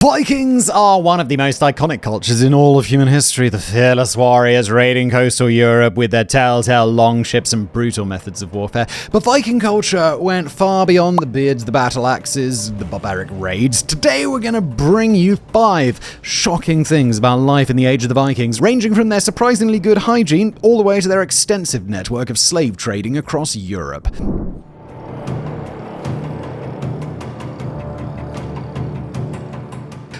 Vikings are one of the most iconic cultures in all of human history. The fearless warriors raiding coastal Europe with their telltale longships and brutal methods of warfare. But Viking culture went far beyond the beards, the battle axes, the barbaric raids. Today we're going to bring you 5 shocking things about life in the age of the Vikings, ranging from their surprisingly good hygiene all the way to their extensive network of slave trading across Europe.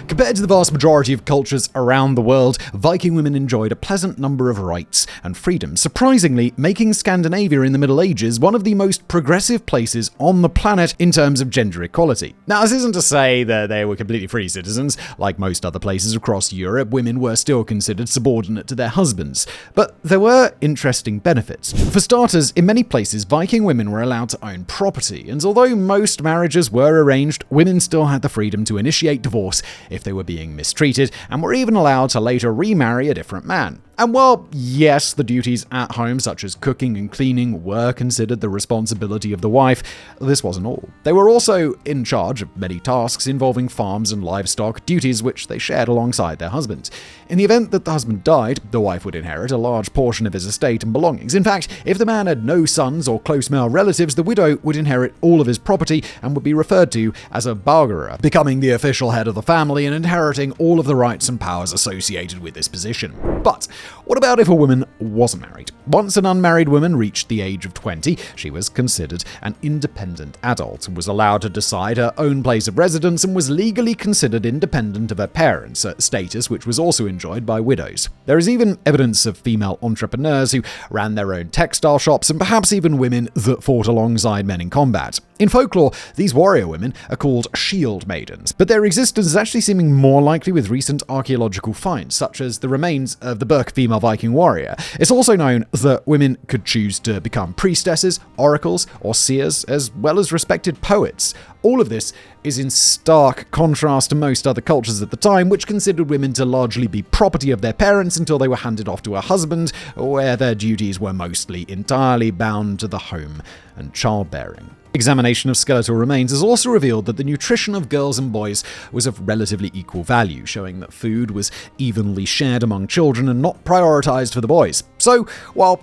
Compared to the vast majority of cultures around the world, Viking women enjoyed a pleasant number of rights and freedoms, surprisingly making Scandinavia in the Middle Ages one of the most progressive places on the planet in terms of gender equality. Now, this isn't to say that they were completely free citizens. Like most other places across Europe, women were still considered subordinate to their husbands. But there were interesting benefits. For starters, in many places, Viking women were allowed to own property, and although most marriages were arranged, women still had the freedom to initiate divorce if they were being mistreated, and were even allowed to later remarry a different man. And while, yes, the duties at home, such as cooking and cleaning, were considered the responsibility of the wife, this wasn't all. They were also in charge of many tasks involving farms and livestock, duties which they shared alongside their husbands. In the event that the husband died, the wife would inherit a large portion of his estate and belongings. In fact, if the man had no sons or close male relatives, the widow would inherit all of his property and would be referred to as a Bagara, becoming the official head of the family and inheriting all of the rights and powers associated with this position. But what about if a woman wasn't married? Once an unmarried woman reached the age of 20, she was considered an independent adult and was allowed to decide her own place of residence and was legally considered independent of her parents, a status which was also enjoyed by widows. There is even evidence of female entrepreneurs who ran their own textile shops and perhaps even women that fought alongside men in combat. In folklore, these warrior women are called shield maidens, but their existence is actually seeming more likely with recent archaeological finds, such as the remains of the Burke female Viking warrior. It's also known that women could choose to become priestesses, oracles, or seers, as well as respected poets. All of this is in stark contrast to most other cultures at the time, which considered women to largely be property of their parents until they were handed off to a husband, where their duties were mostly entirely bound to the home and childbearing. Examination of skeletal remains has also revealed that the nutrition of girls and boys was of relatively equal value, showing that food was evenly shared among children and not prioritized for the boys. So, while,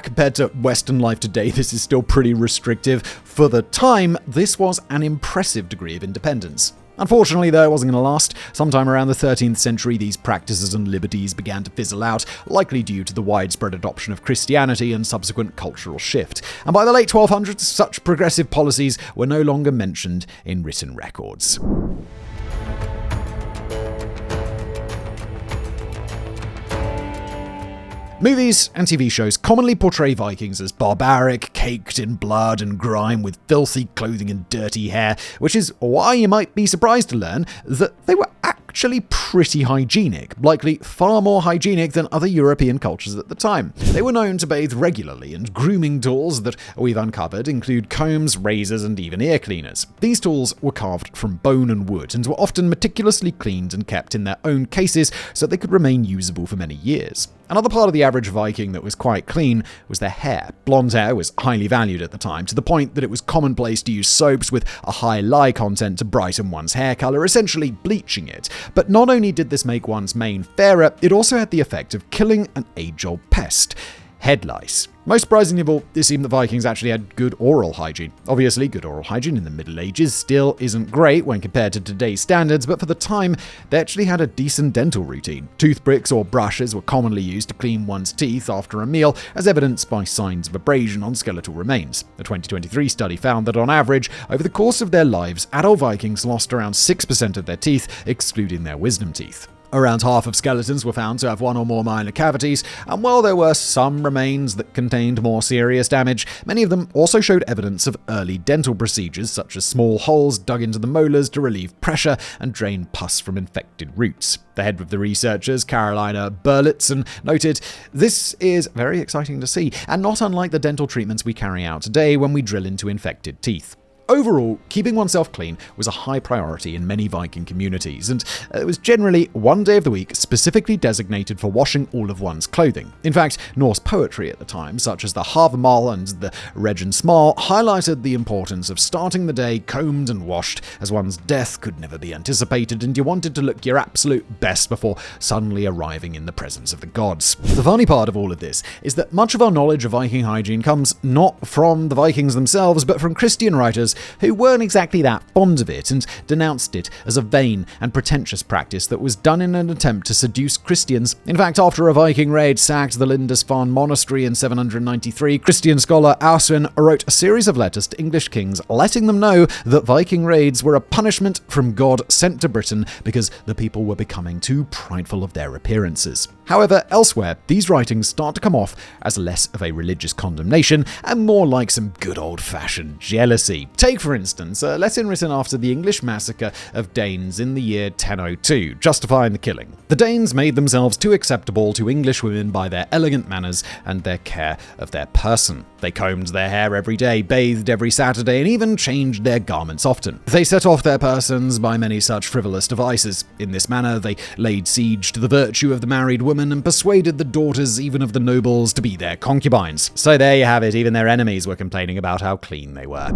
compared to Western life today, this is still pretty restrictive, for the time, this was an impressive degree of independence. Unfortunately, though, it wasn't going to last. Sometime around the 13th century, these practices and liberties began to fizzle out, likely due to the widespread adoption of Christianity and subsequent cultural shift. And by the late 1200s, such progressive policies were no longer mentioned in written records. Movies and TV shows commonly portray Vikings as barbaric, caked in blood and grime with filthy clothing and dirty hair, which is why you might be surprised to learn that they were actually pretty hygienic, likely far more hygienic than other European cultures at the time. They were known to bathe regularly, and grooming tools that we've uncovered include combs, razors, and even ear cleaners. These tools were carved from bone and wood and were often meticulously cleaned and kept in their own cases so they could remain usable for many years. Another part of the average Viking that was quite clean was their hair. Blonde hair was highly valued at the time, to the point that it was commonplace to use soaps with a high lye content to brighten one's hair color, essentially bleaching it. But not only did this make one's mane fairer, it also had the effect of killing an age-old pest: head lice. Most surprisingly of all, it seemed the Vikings actually had good oral hygiene. Obviously, good oral hygiene in the Middle Ages still isn't great when compared to today's standards, but for the time, they actually had a decent dental routine. Toothpicks or brushes were commonly used to clean one's teeth after a meal, as evidenced by signs of abrasion on skeletal remains. A 2023 study found that on average, over the course of their lives, adult Vikings lost around 6% of their teeth, excluding their wisdom teeth. Around half of skeletons were found to have one or more minor cavities, and while there were some remains that contained more serious damage, many of them also showed evidence of early dental procedures, such as small holes dug into the molars to relieve pressure and drain pus from infected roots. The head of the researchers, Carolina Berlitzen, noted, "This is very exciting to see, and not unlike the dental treatments we carry out today when we drill into infected teeth. Overall, keeping oneself clean was a high priority in many Viking communities, and it was generally one day of the week specifically designated for washing all of one's clothing. In fact, Norse poetry at the time, such as the Havamal and the Regnsmal, highlighted the importance of starting the day combed and washed, as one's death could never be anticipated and you wanted to look your absolute best before suddenly arriving in the presence of the gods. The funny part of all of this is that much of our knowledge of Viking hygiene comes not from the Vikings themselves, but from Christian writers who weren't exactly that fond of it and denounced it as a vain and pretentious practice that was done in an attempt to seduce Christians. In fact, after a Viking raid sacked the Lindisfarne monastery in 793, Christian scholar Auswin wrote a series of letters to English kings letting them know that Viking raids were a punishment from God sent to Britain because the people were becoming too prideful of their appearances. However, elsewhere, these writings start to come off as less of a religious condemnation and more like some good old-fashioned jealousy. Take, for instance, a lesson written after the English massacre of Danes in the year 1002, justifying the killing. The Danes made themselves too acceptable to English women by their elegant manners and their care of their person. They combed their hair every day, bathed every Saturday, and even changed their garments often. They set off their persons by many such frivolous devices. In this manner, they laid siege to the virtue of the married woman and persuaded the daughters even of the nobles to be their concubines. So there you have it, even their enemies were complaining about how clean they were.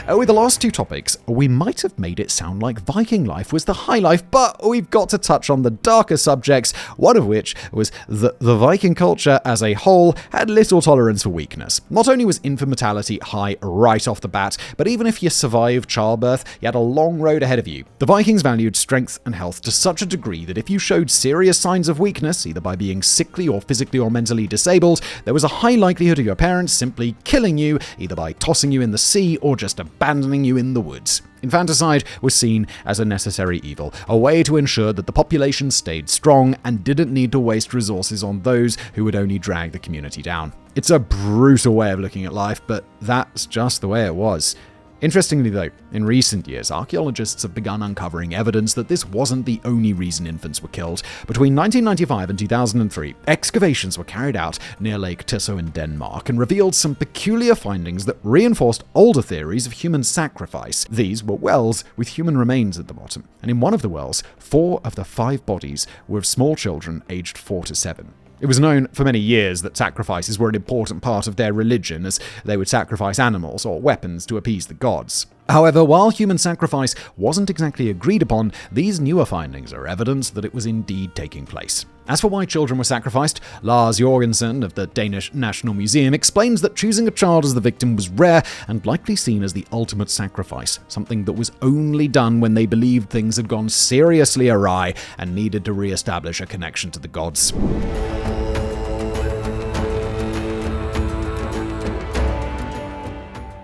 With the last two topics, we might have made it sound like Viking life was the high life, but we've got to touch on the darker subjects, one of which was that the Viking culture as a whole had little tolerance for weakness. Not only was infant mortality high right off the bat, but even if you survived childbirth, you had a long road ahead of you. The Vikings valued strength and health to such a degree that if you showed serious signs of weakness, either by being sickly or physically or mentally disabled, there was a high likelihood of your parents simply killing you, either by tossing you in the sea or just abandoning you in the woods. Infanticide was seen as a necessary evil, a way to ensure that the population stayed strong and didn't need to waste resources on those who would only drag the community down. It's a brutal way of looking at life, but that's just the way it was. Interestingly though, in recent years, archaeologists have begun uncovering evidence that this wasn't the only reason infants were killed. Between 1995 and 2003, excavations were carried out near Lake Tisso in Denmark and revealed some peculiar findings that reinforced older theories of human sacrifice. These were wells with human remains at the bottom, and in one of the wells, 4 of the 5 bodies were of small children aged 4 to 7. It was known for many years that sacrifices were an important part of their religion, as they would sacrifice animals or weapons to appease the gods. However, while human sacrifice wasn't exactly agreed upon, these newer findings are evidence that it was indeed taking place. As for why children were sacrificed, Lars Jorgensen of the Danish National Museum explains that choosing a child as the victim was rare and likely seen as the ultimate sacrifice, something that was only done when they believed things had gone seriously awry and needed to re-establish a connection to the gods.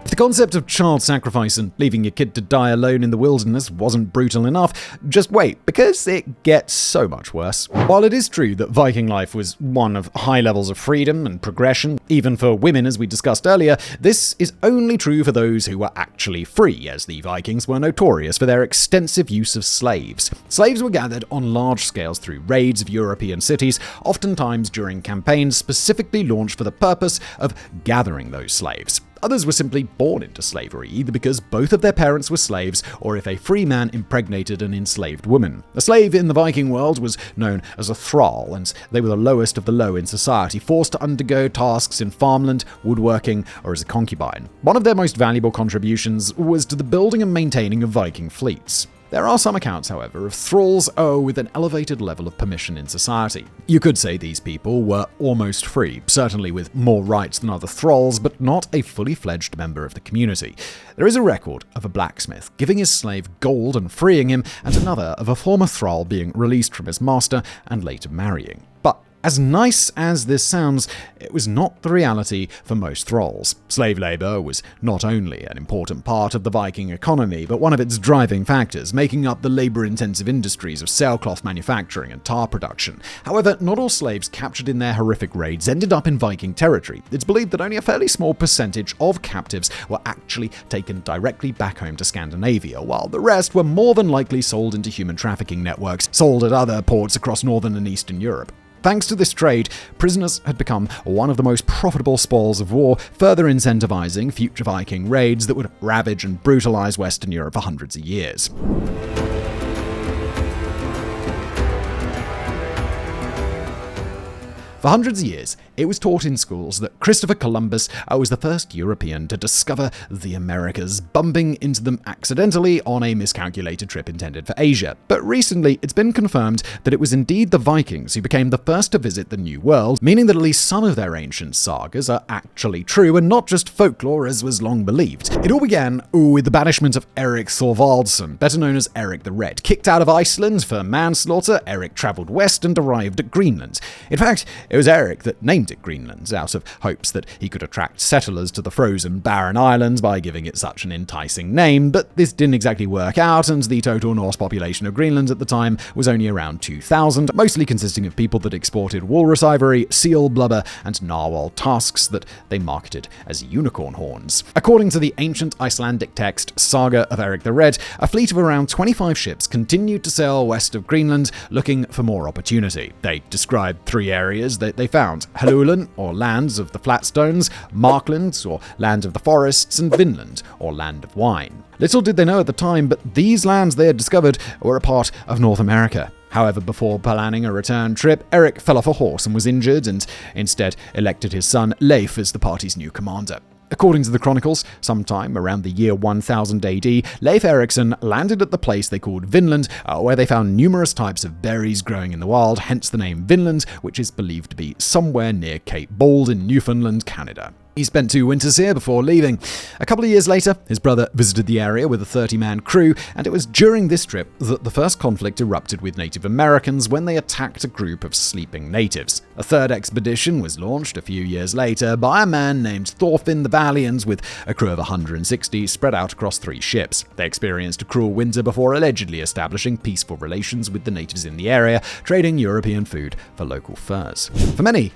The concept of child sacrifice and leaving your kid to die alone in the wilderness wasn't brutal enough. Just wait, because it gets so much worse. While it is true that Viking life was one of high levels of freedom and progression, even for women as we discussed earlier, this is only true for those who were actually free, as the Vikings were notorious for their extensive use of slaves. Slaves were gathered on large scales through raids of European cities, oftentimes during campaigns specifically launched for the purpose of gathering those slaves. Others were simply born into slavery, either because both of their parents were slaves or if a free man impregnated an enslaved woman. A slave in the Viking world was known as a thrall, and they were the lowest of the low in society, forced to undergo tasks in farmland, woodworking, or as a concubine. One of their most valuable contributions was to the building and maintaining of Viking fleets. There are some accounts, however, of thralls with an elevated level of permission in society. You could say these people were almost free, certainly with more rights than other thralls, but not a fully fledged member of the community. There is a record of a blacksmith giving his slave gold and freeing him, and another of a former thrall being released from his master and later marrying. But as nice as this sounds, it was not the reality for most thralls. Slave labor was not only an important part of the Viking economy, but one of its driving factors, making up the labor-intensive industries of sailcloth manufacturing and tar production. However, not all slaves captured in their horrific raids ended up in Viking territory. It's believed that only a fairly small percentage of captives were actually taken directly back home to Scandinavia, while the rest were more than likely sold into human trafficking networks, sold at other ports across northern and eastern Europe. Thanks to this trade, prisoners had become one of the most profitable spoils of war, further incentivizing future Viking raids that would ravage and brutalize Western Europe for hundreds of years. For hundreds of years, it was taught in schools that Christopher Columbus was the first European to discover the Americas, bumping into them accidentally on a miscalculated trip intended for Asia. But recently, it's been confirmed that it was indeed the Vikings who became the first to visit the New World, meaning that at least some of their ancient sagas are actually true and not just folklore as was long believed. It all began with the banishment of Eric Thorvaldsson, better known as Eric the Red. Kicked out of Iceland for manslaughter, Eric travelled west and arrived at Greenland. In fact, it was Eric that named it Greenland, out of hopes that he could attract settlers to the frozen, barren islands by giving it such an enticing name, but this didn't exactly work out, and the total Norse population of Greenland at the time was only around 2,000, mostly consisting of people that exported walrus ivory, seal blubber, and narwhal tusks that they marketed as unicorn horns. According to the ancient Icelandic text Saga of Eric the Red, a fleet of around 25 ships continued to sail west of Greenland, looking for more opportunity. They described 3 areas that they found: Helluland, or lands of the flat stones, Markland, or land of the forests, and Vinland, or land of wine. Little did they know at the time, but these lands they had discovered were a part of North America. However, before planning a return trip, Eric fell off a horse and was injured, and instead elected his son Leif as the party's new commander. According to the chronicles, sometime around the year 1000 AD, Leif Erikson landed at the place they called Vinland, where they found numerous types of berries growing in the wild, hence the name Vinland, which is believed to be somewhere near Cape Bald in Newfoundland, Canada. He spent 2 winters here before leaving. A couple of years later, his brother visited the area with a 30-man crew, and it was during this trip that the first conflict erupted with Native Americans when they attacked a group of sleeping natives. A third expedition was launched a few years later by a man named Thorfinn the Valiant with a crew of 160 spread out across 3 ships. They experienced a cruel winter before allegedly establishing peaceful relations with the natives in the area, trading European food for local furs. For many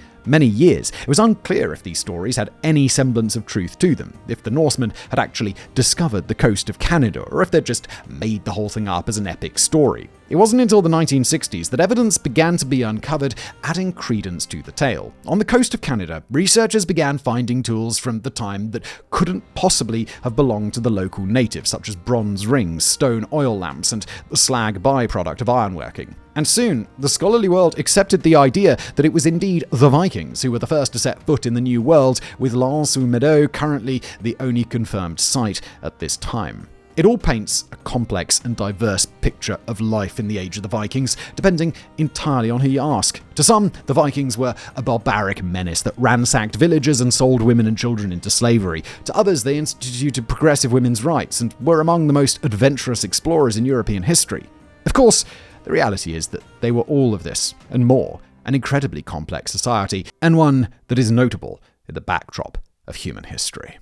years, it was unclear if these stories had any semblance of truth to them, if the Norsemen had actually discovered the coast of Canada, or if they'd just made the whole thing up as an epic story. It wasn't until the 1960s that evidence began to be uncovered, adding credence to the tale. On the coast of Canada, researchers began finding tools from the time that couldn't possibly have belonged to the local natives, such as bronze rings, stone oil lamps, and the slag byproduct of ironworking. And soon, the scholarly world accepted the idea that it was indeed the Vikings who were the first to set foot in the New World, with L'Anse-aux-Meadows currently the only confirmed site at this time. It all paints a complex and diverse picture of life in the age of the Vikings, depending entirely on who you ask. To some, the Vikings were a barbaric menace that ransacked villages and sold women and children into slavery. To others, they instituted progressive women's rights and were among the most adventurous explorers in European history. Of course, the reality is that they were all of this and more, an incredibly complex society, and one that is notable in the backdrop of human history.